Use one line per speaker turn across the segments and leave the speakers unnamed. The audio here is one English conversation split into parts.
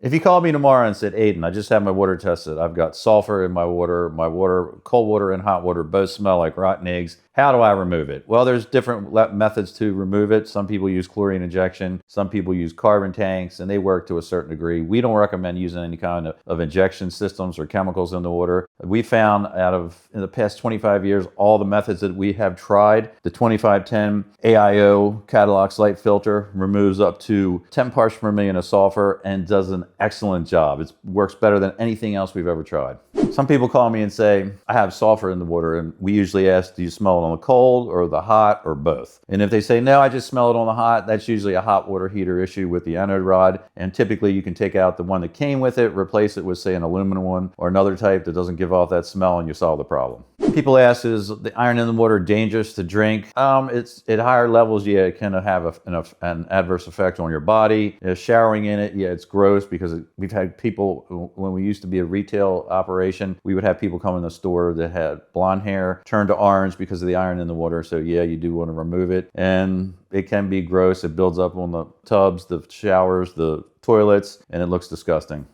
If you called me tomorrow and said, Aiden, I just had my water tested. I've got sulfur in my water, cold water and hot water both smell like rotten eggs. How do I remove it? Well, there's different methods to remove it. Some people use chlorine injection. Some people use carbon tanks, and they work to a certain degree. We don't recommend using any kind of injection systems or chemicals in the water. We found in the past 25 years, all the methods that we have tried, the 2510 AIO Katalox Light filter removes up to 10 parts per million of sulfur and does an excellent job. It works better than anything else we've ever tried. Some people call me and say, I have sulfur in the water, and we usually ask, do you smell it on the cold or the hot or both? And if they say, no, I just smell it on the hot, that's usually a hot water heater issue with the anode rod. And typically you can take out the one that came with it, replace it with, say, an aluminum one or another type that doesn't give off that smell, and you solve the problem. People ask, is the iron in the water dangerous to drink? It's at higher levels, yeah, it can have an adverse effect on your body. Showering in it, yeah, it's gross, because we've had people, when we used to be a retail operation, we would have people come in the store that had blonde hair turn to orange because of the iron in the water. So yeah, you do want to remove it. And it can be gross. It builds up on the tubs, the showers, the toilets, and it looks disgusting.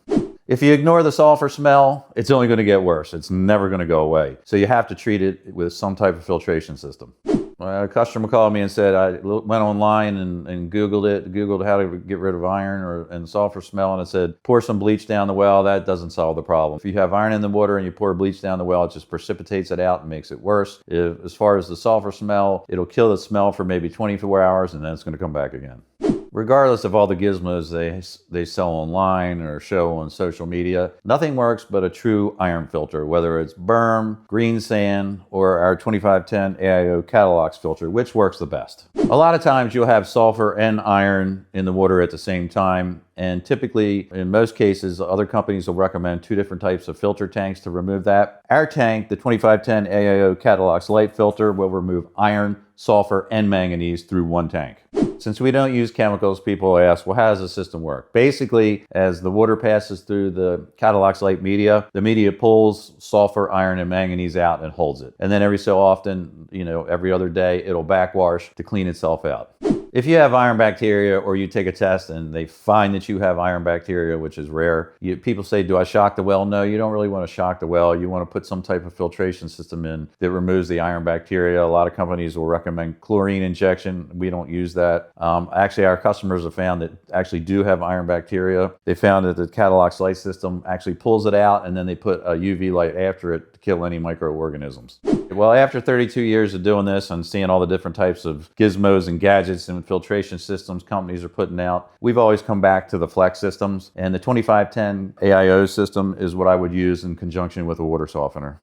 If you ignore the sulfur smell, it's only going to get worse. It's never going to go away. So you have to treat it with some type of filtration system. A customer called me and said, I went online and Googled how to get rid of iron and sulfur smell, and it said, pour some bleach down the well. That doesn't solve the problem. If you have iron in the water and you pour bleach down the well, it just precipitates it out and makes it worse. As far as the sulfur smell, it'll kill the smell for maybe 24 hours, and then it's going to come back again. Regardless of all the gizmos they sell online or show on social media, nothing works but a true iron filter, whether it's berm, green sand, or our 2510 AIO Katalox filter, which works the best. A lot of times you'll have sulfur and iron in the water at the same time, and typically, in most cases, other companies will recommend two different types of filter tanks to remove that. Our tank, the 2510 AIO Katalox Light filter, will remove iron, sulfur, and manganese through one tank. Since we don't use chemicals, people ask, well, how does the system work? Basically, as the water passes through the Katalox Light media, the media pulls sulfur, iron, and manganese out and holds it. And then every so often, every other day, it'll backwash to clean itself out. If you have iron bacteria, or you take a test and they find that you have iron bacteria, which is rare, people say, do I shock the well? No, you don't really want to shock the well. You want to put some type of filtration system in that removes the iron bacteria. A lot of companies will recommend chlorine injection. We don't use that. Actually, our customers have found that actually do have iron bacteria. They found that the Katalox Light system actually pulls it out, and then they put a UV light after it to kill any microorganisms. Well, after 32 years of doing this and seeing all the different types of gizmos and gadgets and filtration systems companies are putting out, we've always come back to the Fleck systems, and the 2510 AIO system is what I would use in conjunction with a water softener.